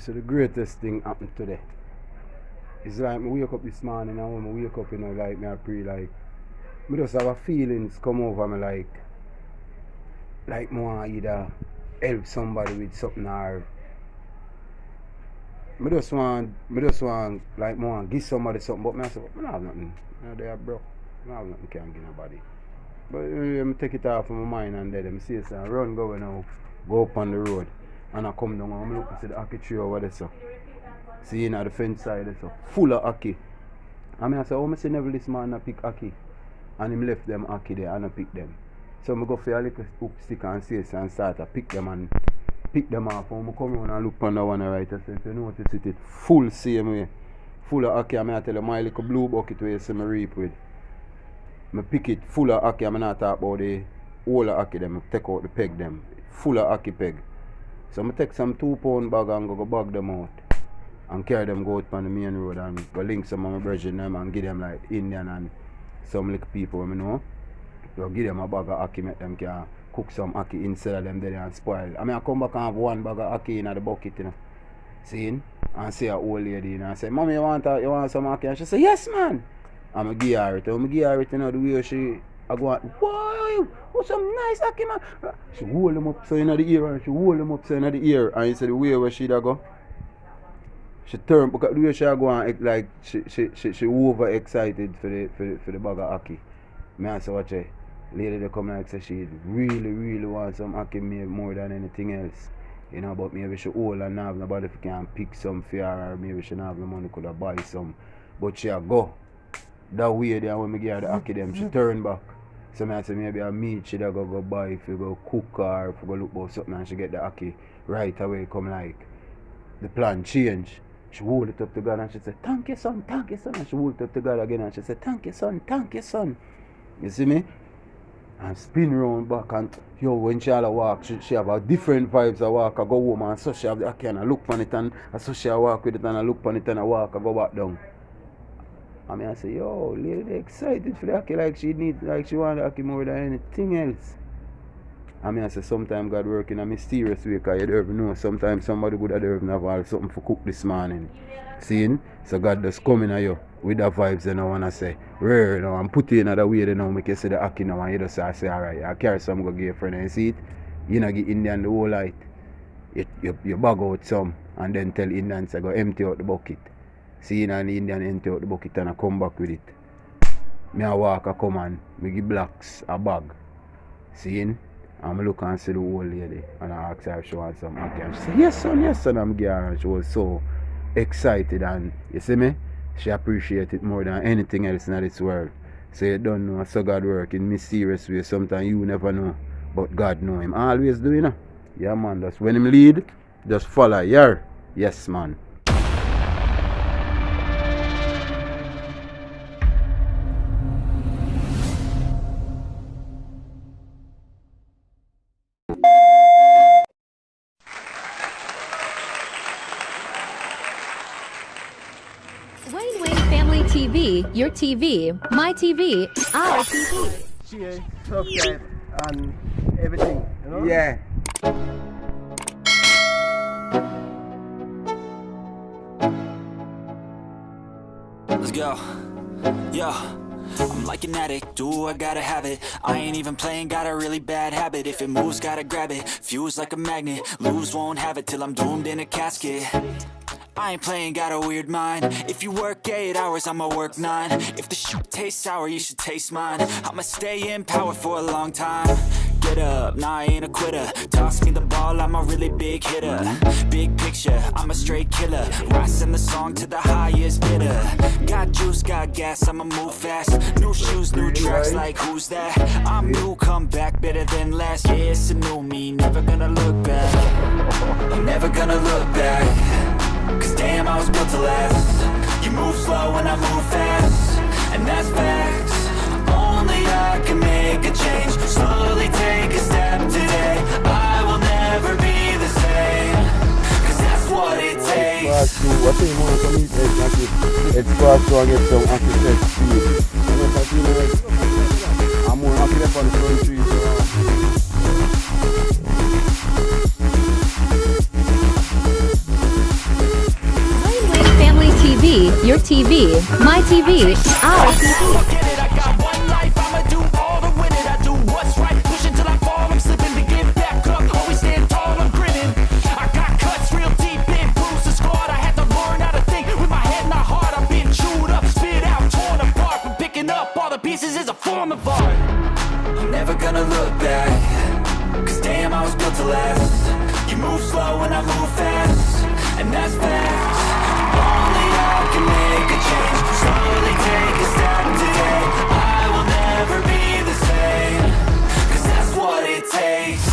So the greatest thing happened today. It's like me wake up this morning and when I wake up, like me I pray like me just have a feelings come over me like me want either help somebody with something or me just want like me want give somebody something, but me I say, I don't have nothing. They are broke. I don't have nothing can give nobody. But I take it off from my mind and then I see it and run go now, go up on the road and I come down and I look and see the hockey tree over there so. See at the fence side there so full of hockey. And I say, oh, I see never this man a pick hockey. And him left them hockey there and I pick them. So I go for a little hook stick and see it and start to pick them off. And I come around and look on the one right. I say, if you notice it full same way. Full of hockey. I tell you my little blue bucket where you see me reap with. I pick it full of hockey. I'm not talk about the whole of hockey them. I take out the peg them. Full of hockey peg. So I take some 2-pound bag and go bag them out. And carry them go out on the main road and go link some of my brethren them and give them like Indian and some little people you know. So give them a bag of ackee, make them can cook some ackee instead of them there and spoil. I come back and have one bag of ackee in the bucket, you know. See? And see a old lady and I say, Mommy, you want some ackee? And she say, yes man. And I give her it. When I give her it, you know, the way she I go on, wow, what's some nice ackee man. She hold them up so in the ear and she hold them up so in the ear and you say the way where she da go. She turned because the way she go on like she over excited for the bag of ackee. Me I say watch it. Lady they come like say she really want some ackee more than anything else. You know, but maybe she old and have nobody if can pick some for her or maybe she don't have the money could have buy some. But she a go. That way there when me give her the ackee them she turn back. So me I say maybe a meat she da go buy if you go cook or if you go look for something and she get the ackee right away come like the plan change. She hold it up to God and she said, thank you son. And she hold it up to God again and she said, thank you son. You see me? And spin round back and when she all walk, she have a different vibes of walk. I go home and so she have the ackee and I look on it and so she walk with it and I look on it and I walk, I go back down. I say, yo, lady excited for the ackee like she want the ackee more than anything else. I say sometimes God work in a mysterious way because you don't know sometimes somebody would have have something for cook this morning. Seeing? So God just coming at you with the vibes and I wanna say, rare you know, and put it in another way you know, make you see the ackee now and you just say alright, I carry some go give your friend and you see it, you know give Indian the whole light. You bag out some and then tell Indians to go empty out the bucket. See and the Indian empty out the bucket and I come back with it. Me I walk I come and me give blacks a bag. Seeing? And I look and see the old lady and I asked her if she wants some ackee and she said, yes son, I'm giving her and she was so excited and you see me? She appreciated it more than anything else in this world. So you don't know, so God work in mysterious ways. Sometimes you never know, but God know him. Always do, you know? Yeah man, just when him lead, just follow, yeah? Yes man. TV, your TV, my TV, our TV. Share, subscribe, and everything, you know? Yeah. Let's go. Yo. I'm like an addict, do I gotta have it. I ain't even playing, got a really bad habit. If it moves, gotta grab it. Fuse like a magnet, lose, won't have it till I'm doomed in a casket. I ain't playing, got a weird mind. If you work 8 hours, I'ma work 9. If the shit tastes sour, you should taste mine. I'ma stay in power for a long time. Get up, nah, I ain't a quitter. Toss me the ball, I'm a really big hitter. Big picture, I'm a straight killer. Rising the song to the highest bidder. Got juice, got gas, I'ma move fast. New shoes, new tracks, like who's that? I'm new, come back better than last. Yeah, it's a new me, never gonna look back. I'm never gonna look back. Cause damn, I was built to last. You move slow and I move fast, and that's facts. Only I can make a change. Slowly take a step today. I will never be the same. Cause that's what it takes. What do you want to eat? It's fast to get some architect speed. I'm more happy up on the front tree. Your TV, my TV, our TV. Forget it, I got one life, I'ma do all to win it. I do what's right, push until I fall, I'm slipping to get back up. Always stand tall, I'm grinning. I got cuts real deep in, bruises scarred. I had to learn how to think with my head, not heart. I've been chewed up, spit out, torn apart. But picking up all the pieces is a form of art. I'm never gonna look back, cause damn, I was built to last. You move slow and I move fast, and that's facts. Only I can make a change, slowly take a step today. I will never be the same, cause that's what it takes.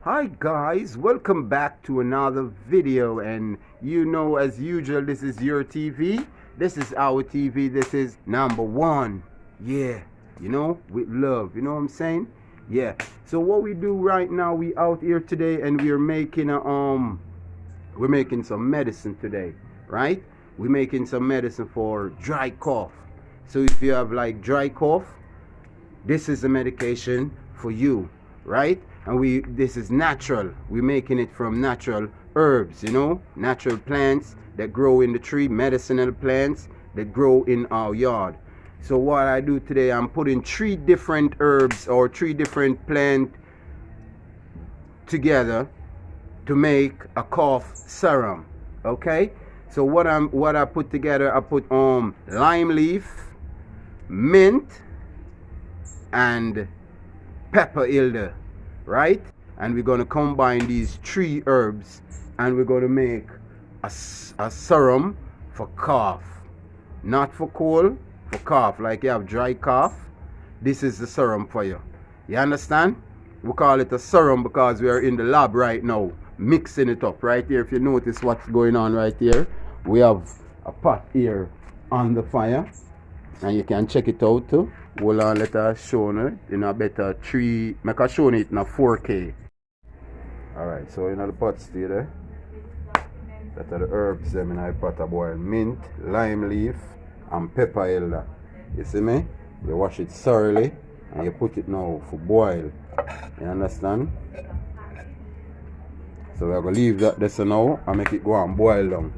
Hi guys, welcome back to another video, and you know, as usual, this is your TV, this is our TV, this is number one. Yeah, you know, with love, you know what I'm saying? Yeah. So what we do right now, we out here today and we're making some medicine today, right? We're making some medicine for dry cough. So if you have like dry cough, this is the medication for you, right? And this is natural. We're making it from natural herbs, you know, natural plants that grow in the tree, medicinal plants that grow in our yard. So what I do today, I'm putting 3 different herbs or 3 different plants together to make a cough serum. Okay? So what I put together, I put lime leaf, mint, and pepper elder, right? And we're going to combine these 3 herbs and we're going to make a serum for cough, not for cold, for cough. Like you have dry cough, this is the serum for you. You understand? We call it a serum because we are in the lab right now mixing it up. Right here, if you notice what's going on right here, we have a pot here on the fire and you can check it out too. Hold on, let us show you in a better 3, make us show it in a 4K. Alright, so you know the pot stay there. That are the herbs them in a pot of boil. Mint, lime leaf, and pepper elder. You see me? You wash it thoroughly and you put it now for boil. You understand? So we're going to leave that this now and make it go and boil down.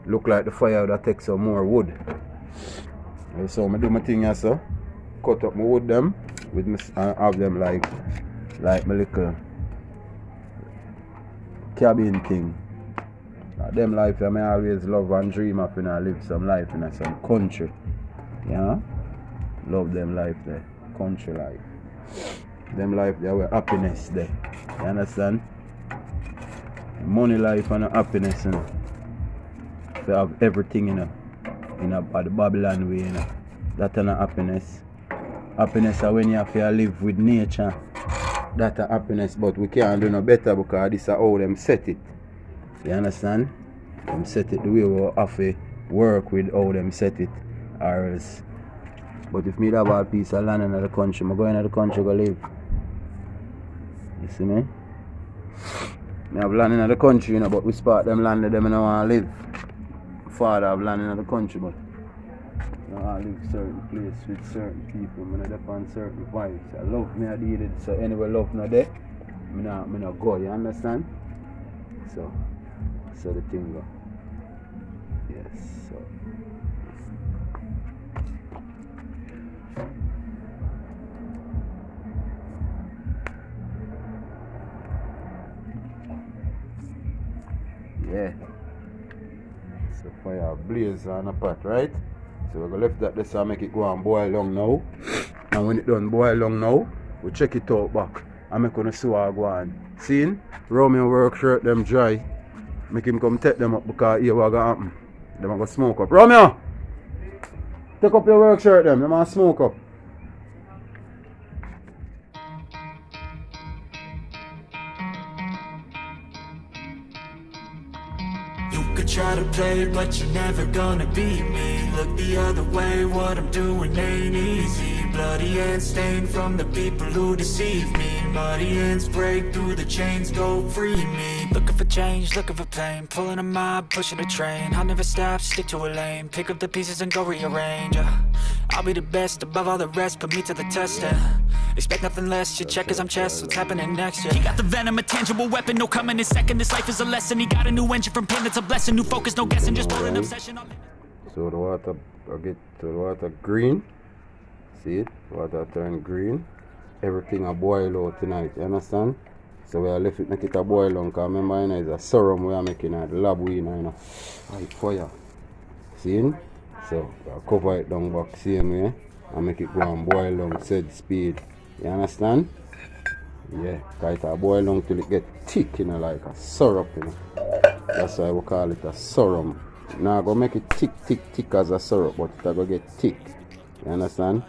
Look like the fire that takes some more wood. So I do my thing here, so cut up my wood them with me, have them like my little cabin thing. Them life I may always love and dream of, and I live some life in some country. Yeah? Love them life there. Country life. Them life there were happiness there. You understand? Money life and happiness, you know. To have everything, you know. At the Babylon way, you know. That's a happiness. Happiness is when you have to live with nature. That's a happiness, but we can't do no better because this is how them set it. You understand? Them set it the way we have to work with how them set it. Or else. But if me have a piece of land in the country, I'm going to the country to live. You see me? I have land in the country, you know, but we spot them land that them don't want to live. Father have land in the country, but I live certain place with certain people. I depend on certain vibes. I love me, I did it. So anyway, love not there. I not go, you understand? So the thing go. Yes, so. Yeah. So fire blaze on a pot, right? So we're gonna left that this and make it go and boil long now. And when it done boil long now, we check it out back and make on see what go on. See? Romeo work shirt them dry. Make him come take them up because here what gonna happen. Them gonna smoke up. Romeo! Take up your work shirt them gonna smoke up. Try to play, but you're never gonna beat me. Look the other way, what I'm doing ain't easy. Bloody hands stained from the people who deceive me. Muddy hands break through the chains, go free me. Looking for change, looking for pain. Pulling a mob, pushing a train. I'll never stop, stick to a lane. Pick up the pieces and go rearrange. I'll be the best above all the rest, put me to the test. Expect nothing less, you check as I'm chess. What's happening next? He got the venom, a tangible weapon, no coming in second. This life is a lesson. He got a new engine from pain, that's a blessing. New focus, no guessing, just put an obsession on. So the water, I get to the water green. See it? Water turn green. Everything a boil out tonight, you understand? So we are left it, make it a boil on, because remember, you know, it's a serum we are making at the lab, you know, like fire. See? So I cover it down back same way and make it go and boil down said speed. You understand? Yeah, because it a boil down till it get thick, you know, like a syrup, you know. That's why we call it a serum. Now go make it thick as a syrup, but it go get thick. You understand?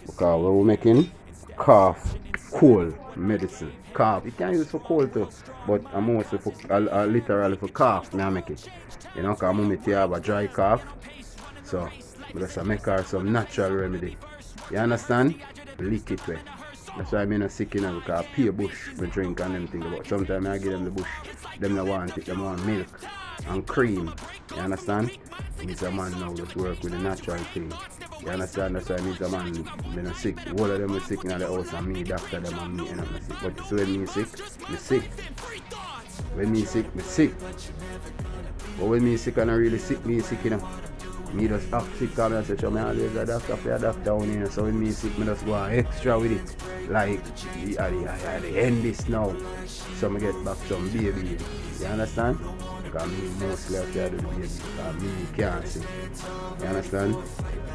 Because we're making cough, cold medicine. Cough, you can use for cold too, but I'm mostly for literally for cough. Now make it. You know, because mommy have a dry cough. So, we just make her some natural remedy. You understand? Lick it way. That's why I'm not sick, you know, because I pay bush for drink and them things. But sometimes I give them the bush. Them don't want it, them want milk and cream. You understand? Means a man now just work with the natural thing. You understand? That's why I means a man when I'm sick. All of them are sick in the house and me, doctor them and me, and I'm sick. But so when me sick, me sick. When me sick, me sick. But when me sick and I really sick, me sick, you know. Me just act sick and I say, I'm always a doctor for a doctor on here. So when me sick, me just go on extra with it. Like, I end this now. So I get back some baby. You understand? Because me mostly have to do the baby. Because me can't sick. You understand?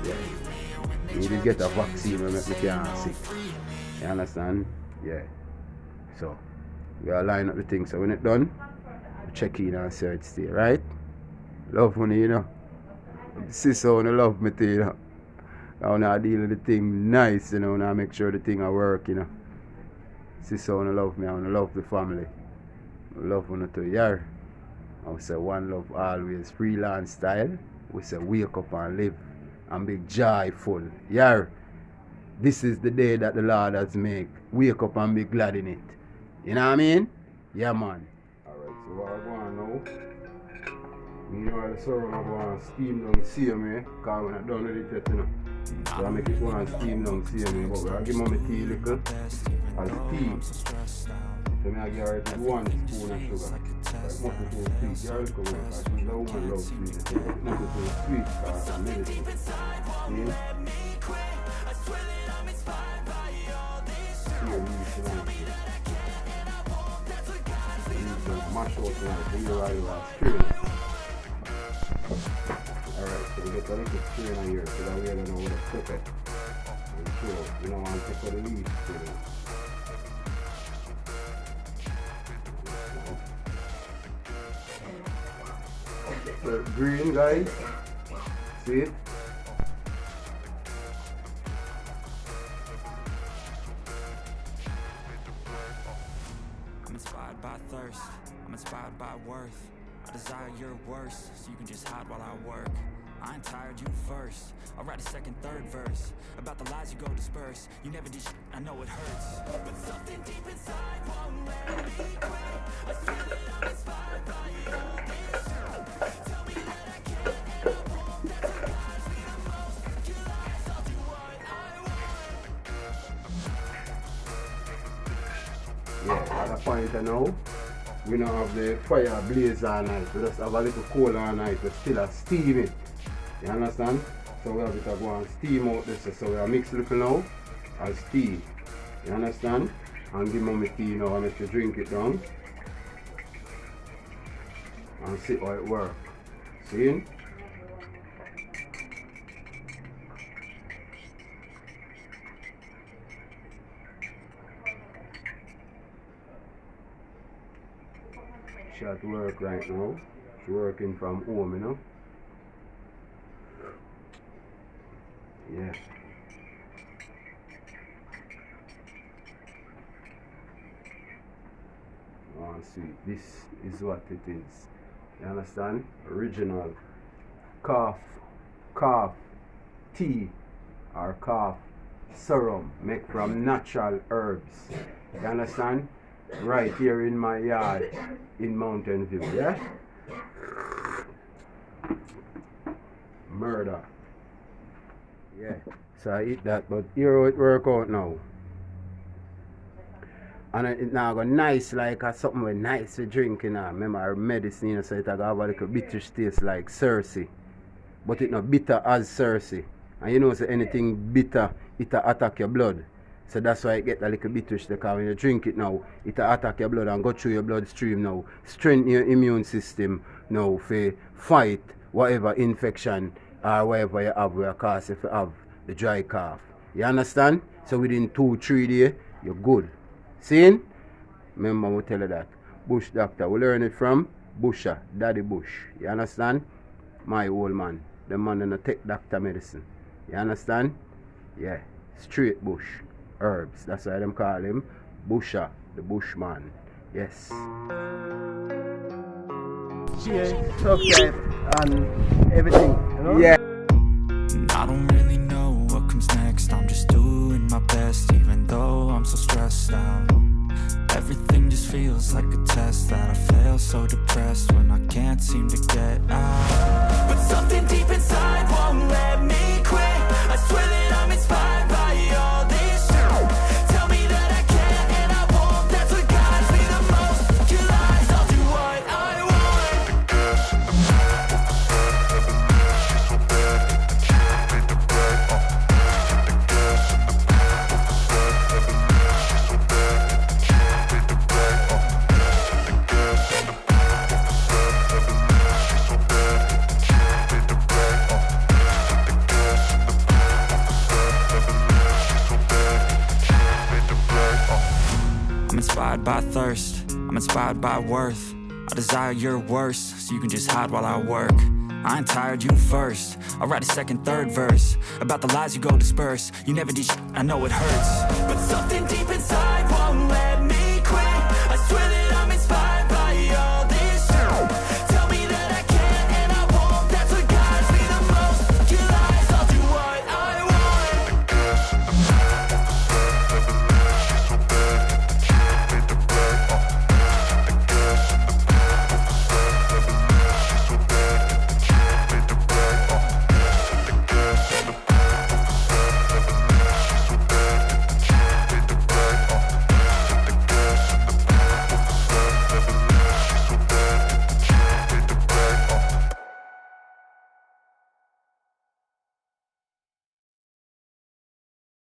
Yeah. Me did get a vaccine when me can't sick. You understand? Yeah. So, we are line up the thing. So when it's done, we check in and see how it stay, right? Love money, you know. Sister wanna love me too, you know. I wanna deal with the thing nice, you know, I wanna make sure the thing will work, you know. Sister wanna love me, I wanna love the family. I love one to yeah. I would say one love always, freelance style. We say wake up and live and be joyful. Yeah. This is the day that the Lord has made. Wake up and be glad in it. You know what I mean? Yeah, man. Alright, so what I'm going now. Meanwhile, the serum I go and steam down same way, because when I'm done with it yet, you know. So I make it go and steam down same way, but I give mommy tea little as tea. So I give her 1 spoon of sugar. Like multiple sweet, girl come on, because she's a woman loves sweet. So multiple sweet because of medicine. See? Here, me tonight. You can mash out tonight, so you're right, straight. Alright, so we get a little strainer here so that we don't know where to cook it. And sure, we don't want to take the leaves to the green, guys. See it? I'm inspired by thirst, I'm inspired by worth. I desire your worst, so you can just hide while I work. I ain't tired, you first. I'll write a second, third verse about the lies you go disperse. You never did shit, I know it hurts. But something deep inside won't let me quit. I swear that I'm inspired by you. Tell me that I can't help wrong. That reminds me the most. Your lies, I'll do what I want. Yeah, at the point I know. We don't have the fire blaze all night. We just have a little coal all night. We still are steaming. You understand? So we have to go and steam out this. So we are mix little now as tea. You understand? And give mommy tea now and make you drink it down. And see how it works. See? at work right now. She's working from home, you know. Yeah. Oh, see, this is what it is. You understand? Original cough tea or cough serum made from natural herbs. You understand? Right here in my yard in Mountain View, yeah? Murder. Yeah. So I eat that, but here how it work out now. And it now go nice like something with nice to drink, you know. Remember our medicine, you know, so it have a little bitter taste like Cersei. But it not bitter as Cersei. And you know, so anything bitter, it attack your blood. So that's why it get a little bitter, because when you drink it now, it attack your blood and go through your bloodstream now. Strengthen your immune system now for fight whatever infection or whatever you have will cause if you have the dry cough. You understand? So within 2-3 days, you're good. See? Remember we tell you that. Bush doctor. We learn it from Busher, Daddy Bush. You understand? My old man. The man in the take doctor medicine. You understand? Yeah. Straight bush. Herbs. That's why them call him Busher, the Bushman. Yes. Subscribe and everything, you know? Yeah. I don't really know what comes next. I'm just doing my best, even though I'm so stressed out. Everything just feels like a test that I fail, so depressed when I can't seem to get out. But something deep inside won't let me quit. I swear that I'm inspired by all this shit. Tell me that I can and I won't. That's what guides me the most. Your lies, I'll do what I want. I'm inspired by thirst, I'm inspired by worth. I desire your worst, so you can just hide while I work. I ain't tired, you first. I'll write a second, third verse about the lies you go disperse. You never did shit, I know it hurts. But something deep inside